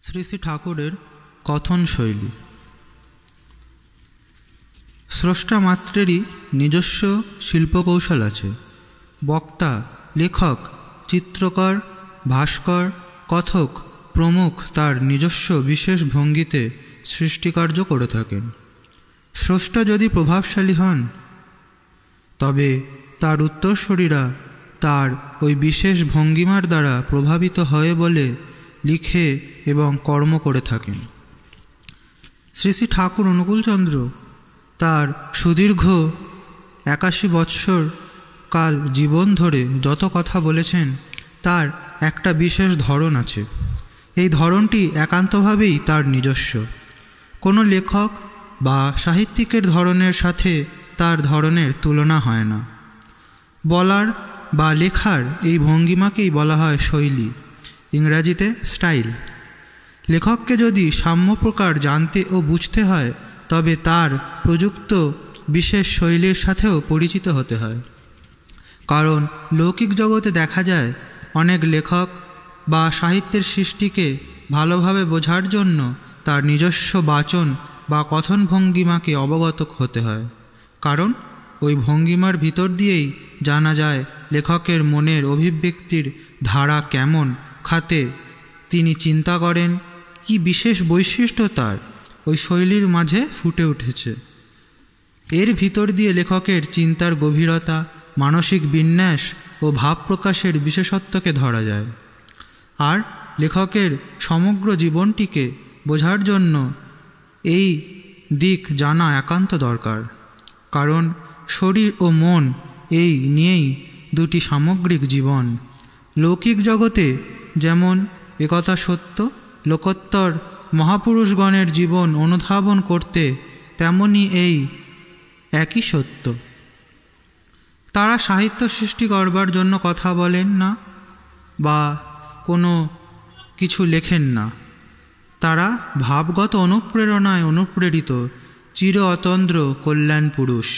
শ্রী শ্রী ঠাকুরের কথন শৈলী। স্রষ্টা মাত্রেরই নিজস্ব শিল্পকৌশল আছে। বক্তা, লেখক, চিত্রকর, ভাস্কর, কথক প্রমুখ তার নিজস্ব বিশেষ ভঙ্গিতে সৃষ্টিকার্য করে থাকেন। স্রষ্টা যদি প্রভাবশালী হন, তবে তার উত্তরসূরিরা তার ওই বিশেষ ভঙ্গিমার দ্বারা প্রভাবিত হয়ে বলে লিখে এবং কর্ম করে থাকেন। শ্রী শ্রী ঠাকুর অনুকূলচন্দ্র তার সুদীর্ঘ 81 বৎসর কাল জীবন ধরে যত কথা বলেছেন, তার একটা বিশেষ ধরন আছে। এই ধরনটি একান্তভাবেই তার নিজস্ব। কোনো লেখক বা সাহিত্যিকের ধরনের সাথে তার ধরনের তুলনা হয় না। বলার বা লেখার এই ভঙ্গিমাকেই বলা হয় শৈলী, ইংরাজিতে স্টাইল। লেখককে যদি সাম্য প্রকার জানতে ও বুঝতে হয়, তবে তার প্রযুক্ত বিশেষ শৈলীর সাথেও পরিচিত হতে হয়। কারণ লৌকিক জগতে দেখা যায়, অনেক লেখক বা সাহিত্যের সৃষ্টিকে ভালোভাবে বোঝার জন্য তার নিজস্ব বাচন বা কথন ভঙ্গিমাকে অবগত হতে হয়। কারণ ওই ভঙ্গিমার ভিতর দিয়েই জানা যায় লেখকের মনের অভিব্যক্তির ধারা কেমন খাতে তিনি চিন্তা করেন, কি বিশেষ বৈশিষ্ট্য তার ওই শৈলীর মাঝে ফুটে উঠেছে। এর ভিতর দিয়ে লেখকের চিন্তার গভীরতা, মানসিক বিন্যাস ও ভাব প্রকাশের বিশেষত্বকে ধরা যায়। আর লেখকের সমগ্র জীবনটিকে বোঝার জন্য এই দিক জানা একান্ত দরকার। কারণ শরীর ও মন এই নিয়েই দুটি সামগ্রিক জীবন। লৌকিক জগতে যেমন একথা সত্য, লোকোত্তর মহাপুরুষগণের জীবন অনুধাবন করতে তেমনি এই একই সত্য। তারা সাহিত্য সৃষ্টি করবার জন্য কথা বলেন না বা কোনো কিছু লেখেন না। তারা ভাবগত অনুপ্রেরণায় অনুপ্রেরিত চির অতন্দ্র কল্যাণ পুরুষ।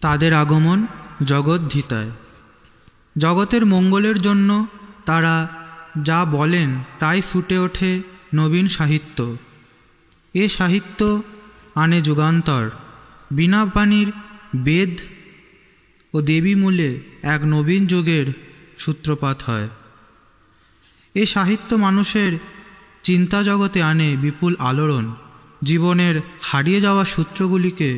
তাদের আগমন জগদ্ধিতায়। জগতের মঙ্গলের জন্য তারা যা বলেন তাই ফুটে ওঠে নবীন সাহিত্য। এ সাহিত্য আনে যুগান্তর। বিনা বাণীর বেদ ও দেবী মূলে এক নবীন যুগের সূত্রপাত হয়। এ সাহিত্য মানুষের চিন্তা জগতে আনে বিপুল আলোড়ন। জীবনের হারিয়ে যাওয়া সূত্রগুলিকে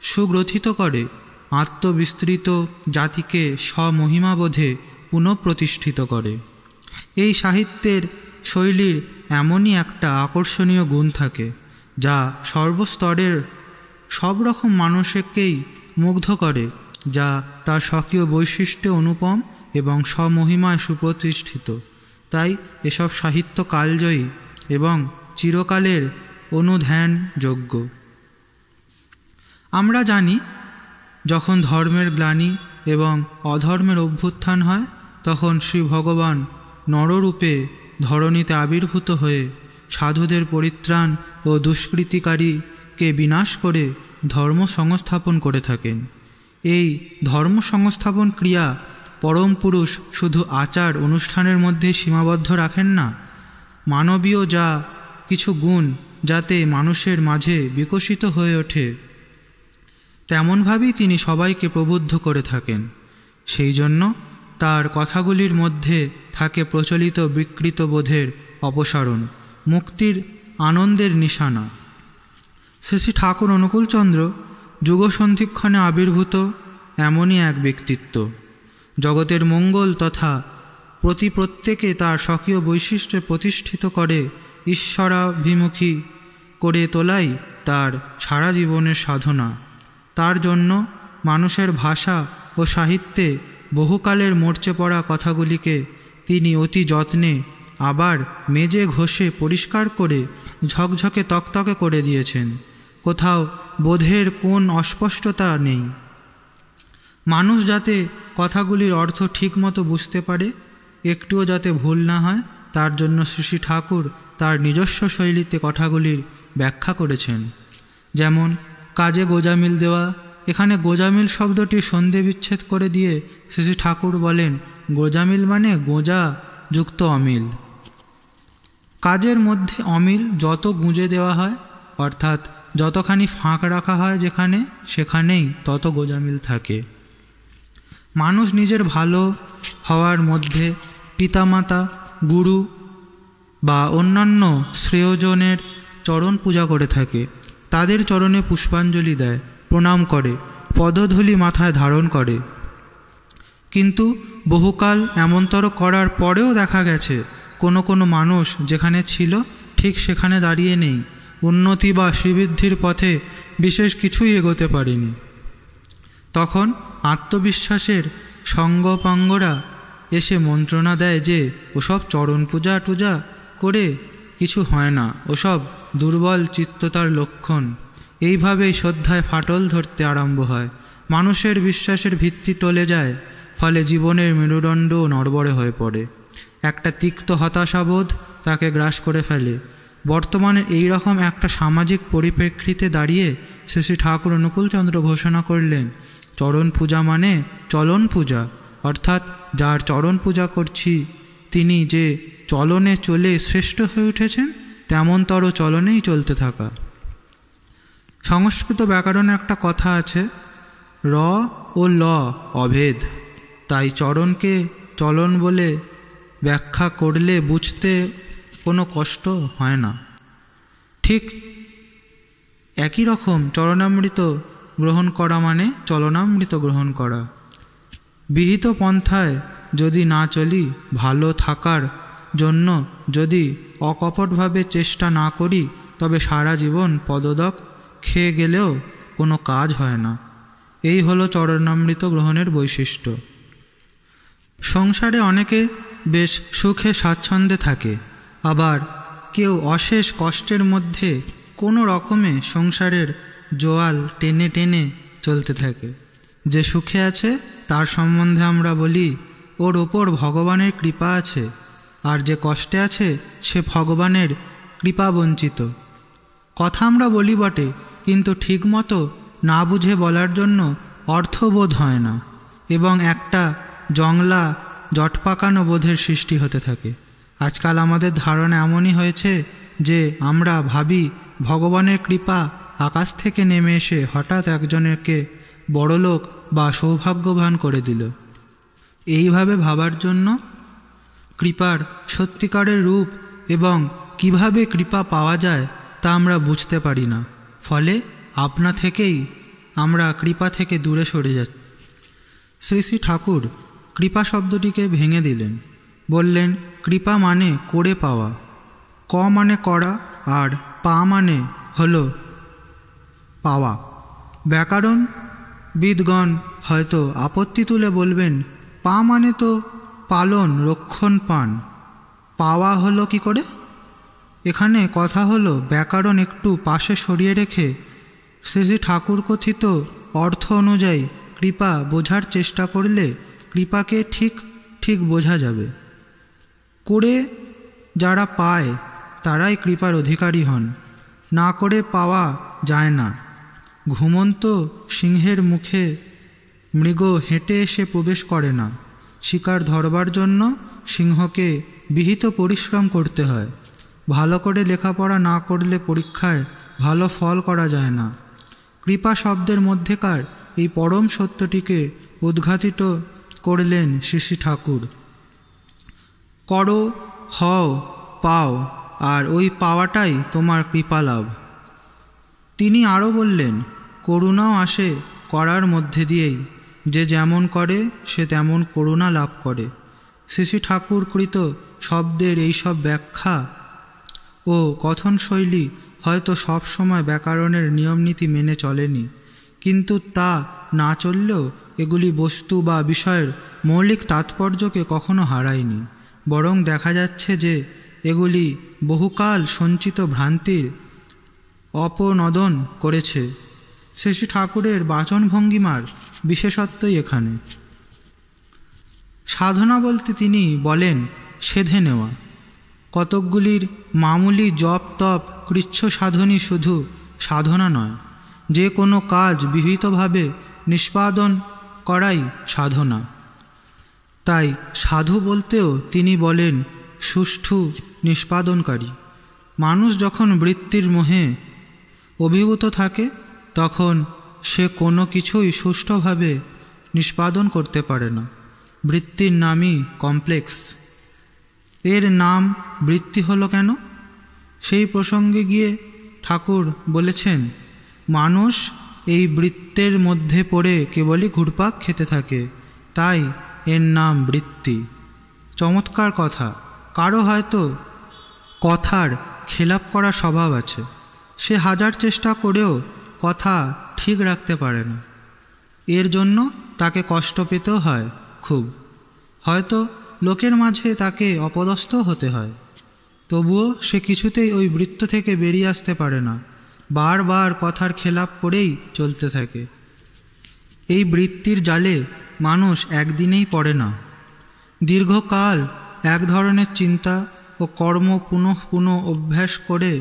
সুগ্রথিত করে, আত্মবিস্তৃত জাতিকে স্বমহিমাবোধে পুনঃপ্রতিষ্ঠিত করে। এই সাহিত্যের শৈলীর এমনই একটা আকর্ষণীয় গুণ থাকে, যা সর্বস্তরের সব রকম মানুষকেই মুগ্ধ করে, যা তার স্বকীয় বৈশিষ্ট্যে অনুপম এবং স্বমহিমায় সুপ্রতিষ্ঠিত। তাই এসব সাহিত্য কালজয়ী এবং চিরকালের অনুধ্যানযোগ্য। আমরা জানি, যখন ধর্মের গ্লানি এবং অধর্মের অভ্যুত্থান হয়, তখন শ্রী ভগবান নররূপে ধরণীতে আবির্ভূত হয়ে সাধুদের পরিত্রাণ ও দুষ্কৃতিকারীকে বিনাশ করে ধর্ম সংস্থাপন করে থাকেন। এই ধর্ম সংস্থাপন ক্রিয়া পরম পুরুষ শুধু আচার অনুষ্ঠানের মধ্যে সীমাবদ্ধ রাখেন না। মানবীয় যা কিছু গুণ যাতে মানুষের মাঝে বিকশিত হয়ে ওঠে, তেমনভাবেই তিনি সবাইকে প্রবুদ্ধ করে থাকেন। সেই জন্য তার কথাগুলির মধ্যে থাকে প্রচলিত বিকৃত বোধের অপসারণ, মুক্তির আনন্দের নিশানা। শ্রী শ্রী ঠাকুর অনুকূলচন্দ্র যুগসন্ধিক্ষণে আবির্ভূত এমনই এক ব্যক্তিত্ব। জগতের মঙ্গল তথা প্রত্যেকে তার স্বকীয় বৈশিষ্ট্যে প্রতিষ্ঠিত করে ঈশ্বরাভিমুখী করে তোলাই তার সারা জীবনের সাধনা। তার জন্য মানুষের ভাষা ও সাহিত্যে বহুকালের মরচে পড়া কথাগুলিকে তিনি অতি যত্নে আবার মেজে ঘষে পরিষ্কার করে ঝকঝকে তকতকে করে দিয়েছেন। কোথাও বোধের কোন অস্পষ্টতা নেই। মানুষ যাতে কথাগুলির অর্থ ঠিকমতো বুঝতে পারে, একটুও যাতে ভুল না হয়, তার জন্য শ্রী শ্রী ঠাকুর তার নিজস্ব শৈলীতে কথাগুলির ব্যাখ্যা করেছেন। যেমন কাজে গোজামিল দেওয়া। এখানে গোজামিল শব্দটি সন্ধি বিচ্ছেদ করে দিয়ে শ্রী শ্রী ঠাকুর বলেন, গোজামিল মানে গোঁজা যুক্ত অমিল। কাজের মধ্যে অমিল যত গুঁজে দেওয়া হয়, অর্থাৎ যতখানি ফাঁক রাখা হয় যেখানে, সেখানেই তত গোঁজামিল থাকে। মানুষ নিজের ভালো হওয়ার মধ্যে পিতামাতা, গুরু বা অন্যান্য শ্রেয়জনের চরণ পূজা করে থাকে। তাদের চরণে পুষ্পাঞ্জলি দেয়, প্রণাম করে, পদধূলি মাথায় ধারণ করে। কিন্তু বহুকাল এমনতর করার পরেও দেখা গেছে কোনো কোনো মানুষ যেখানে ছিল ঠিক সেখানে দাঁড়িয়ে নেই, উন্নতি বা শ্রীবৃদ্ধির পথে বিশেষ কিছুই এগোতে পারেনি। তখন আত্মবিশ্বাসের সঙ্গপাঙ্গরা এসে মন্ত্রণা দেয় যে ওসব চরণ পূজা টুজা করে কিছু হয় না, ওসব দুর্বল চিত্ততার লক্ষণ। এইভাবেই শ্রদ্ধায় ফাটল ধরতে আরম্ভ হয়, মানুষের বিশ্বাসের ভিত্তি টলে যায়, ফলে জীবনের মেরুদণ্ডও নড়বড়ে হয়ে পড়ে। একটা তিক্ত হতাশাবোধ তাকে গ্রাস করে ফেলে। বর্তমানে এই রকম একটা সামাজিক পরিপ্রেক্ষিতে দাঁড়িয়ে শ্রী ঠাকুর অনুকূলচন্দ্র ঘোষণা করলেন, চরণ পূজা মানে চলন পূজা, অর্থাৎ যার চরণ পূজা করছি তিনি যে চলনে চলে শ্রেষ্ঠ হয়ে উঠেছেন তেমনতর চলনেই চলতে থাকা। সংস্কৃত ব্যাকরণে একটা কথা আছে, র ও ল অভেদ, তাই চরণকে চলন বলে ব্যাখ্যা করলে বুঝতে কোনো কষ্ট হয় না। ঠিক একই রকম চরণামৃত গ্রহণ করা মানে চলনামৃত গ্রহণ করা। বিহিত পন্থায় যদি না চলি, ভালো থাকার জন্য যদি অকপটভাবে চেষ্টা না করি, তবে সারা জীবন পদদক খেয়ে গেলেও কোনো কাজ হয় না। এই হলো চরণামৃত গ্রহণের বৈশিষ্ট্য। সংসারে অনেকে বেশ সুখে স্বাচ্ছন্দ্যে থাকে, আবার কেউ অশেষ কষ্টের মধ্যে কোনো রকমে সংসারের জোয়াল টেনে টেনে চলতে থাকে। যে সুখে আছে তার সম্বন্ধে আমরা বলি ওর ওপর ভগবানের কৃপা আছে, আর যে কষ্টে আছে সে ভগবানের কৃপা বঞ্চিত। কথা আমরা বলি বটে, কিন্তু ঠিকমতো না বুঝে বলার জন্য অর্থবোধ হয় না, এবং একটা জংলা জটপাকানো বোধের সৃষ্টি হতে থাকে। আজকাল আমাদের ধারণা এমনই হয়েছে যে আমরা ভাবি ভগবানের কৃপা আকাশ থেকে নেমে এসে হঠাৎ একজনকে বড়লোক বা সৌভাগ্যবান করে দিল। এইভাবে ভাবার জন্য কৃপার সত্যিকারের রূপ এবং কিভাবে কৃপা পাওয়া যায় তা আমরা বুঝতে পারি না, ফলে আপনা থেকেই আমরা কৃপা থেকে দূরে সরে যাচ্ছি। শ্রী শ্রী ঠাকুর কৃপা শব্দটিকে ভেঙে দিলেন, বললেন কৃপা মানে করে পাওয়া, ক মানে করা, আর পা মানে হলো পাওয়া। ব্যাকরণবিদগণ হয়তো আপত্তি তুলে বলবেন, পা মানে তো পালন রক্ষণ পান, পাওয়া হলো কি করে? এখানে কথা হলো ব্যাকরণ একটু পাশে সরিয়ে রেখে শ্রী শ্রী ঠাকুর কথিত অর্থ অনুযায়ী কৃপা বোঝার চেষ্টা করলে কৃপাকে ঠিক ঠিক বোঝা যাবে। করে যারা পায় তারাই কৃপার অধিকারী হন, না করে পাওয়া যায় না। ঘুমন্ত সিংহের মুখে মৃগ হেঁটে এসে প্রবেশ করে না, শিকার ধরবার জন্য সিংহকে বিহিত পরিশ্রম করতে হয়। ভালো করে লেখাপড়া না করলে পরীক্ষায় ভালো ফল করা যায় না। কৃপা শব্দের মধ্যেকার এই পরম সত্যটিকে উদ্ঘাটিত করলেন শ্রী শ্রী ঠাকুর। করো, হও, পাও, আর ওই পাওয়াটাই তোমার কৃপালাভ। তিনি আরও বললেন, করুণাও আসে করার মধ্যে দিয়েই, যে যেমন করে সে তেমন করুণা লাভ করে। শ্রী শ্রী ঠাকুর কৃত শব্দের এইসব ব্যাখ্যা ও কথনশৈলী হয়তো সব সময় ব্যাকরণের নিয়মনীতি মেনে চলেনি, কিন্তু তা না চললেও এগুলি বস্তু বা বিষয়ের মৌলিক তাৎপর্যকে কখনো হারায়নি। বরং দেখা যাচ্ছে যে এগুলি বহুকাল সঞ্চিত ভ্রান্তির অপনোদন করেছে। শ্রী শ্রী ঠাকুরের বাচনভঙ্গিমার বিশেষত্বই এখানে। সাধনা বলতে তিনি বলেন সেধে নেওয়া। কতকগুলির মামুলি জপ তপ কৃচ্ছ সাধনই শুধু সাধনা নয়, যে কোনো কাজ বিহিতভাবে নিষ্পাদন করাই সাধনা। তাই সাধু বলতেও তিনি বলেন সুষ্ঠু নিষ্পাদনকারী। মানুষ যখন বৃত্তির মোহে অভিভূত থাকে তখন সে কোনো কিছুই সুষ্ঠুভাবে নিষ্পাদন করতে পারে না। বৃত্তির নামই কমপ্লেক্স। এর নাম বৃত্তি হলো কেন? সেই প্রসঙ্গে গিয়ে ঠাকুর বলেছেন, মানুষ এই বৃত্তের মধ্যে পড়ে কেবলই ঘুরপাক খেতে থাকে, তাই এর নাম বৃত্তি। চমৎকার কথা। কারো হয়তো কথার খেলাপ করার স্বভাব আছে, সে হাজার চেষ্টা করেও কথা ঠিক রাখতে পারে না। এর জন্য তাকে কষ্ট পেতেও হয় খুব, হয়তো লোকের মাঝে তাকে অপদস্থ হতে হয়। তবুও সে কিছুতেই ওই বৃত্ত থেকে বেরিয়ে আসতে পারে না, বারবার কথার খেলাপ করেই চলতে থাকে। এই বৃত্তির জালে মানুষ একদিনেই পড়ে না, দীর্ঘকাল এক ধরনের চিন্তা ও কর্ম পুনঃ পুনঃ অভ্যাস করে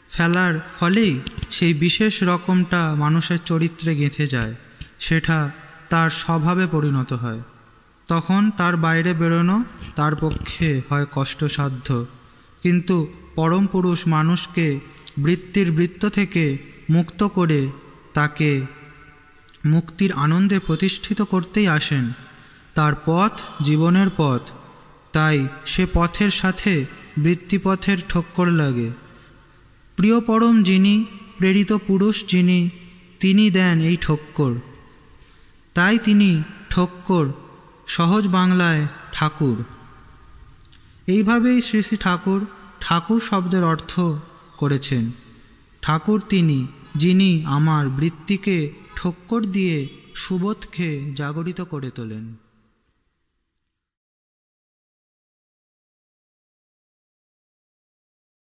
ফেলার ফলেই সেই বিশেষ রকমটা মানুষের চরিত্রে গেঁথে যায়, সেটা তার স্বভাবে পরিণত হয়। তখন তার বাইরে বেরোনো তার পক্ষে হয় কষ্টসাধ্য। কিন্তু পরম পুরুষ মানুষকে বৃত্তির বৃত্ত থেকে মুক্ত করে তাকে মুক্তির আনন্দে প্রতিষ্ঠিত করতেই আসেন। তার পথ জীবনের পথ, তাই সে পথের সাথে বৃত্তিপথের ঠক্কর লাগে। প্রিয় পরম যিনি, প্রেরিত পুরুষ যিনি, তিনি দেন এই ঠক্কর। তাই তিনি ঠক্কর, সহজ বাংলায় ঠাকুর। এইভাবেই শ্রী শ্রী ঠাকুর ঠাকুর শব্দের অর্থ করেছেন। ঠাকুর তিনি, যিনি আমার বৃত্তিকে ঠক্কর দিয়ে সুবোধকে জাগরিত করে তোলেন।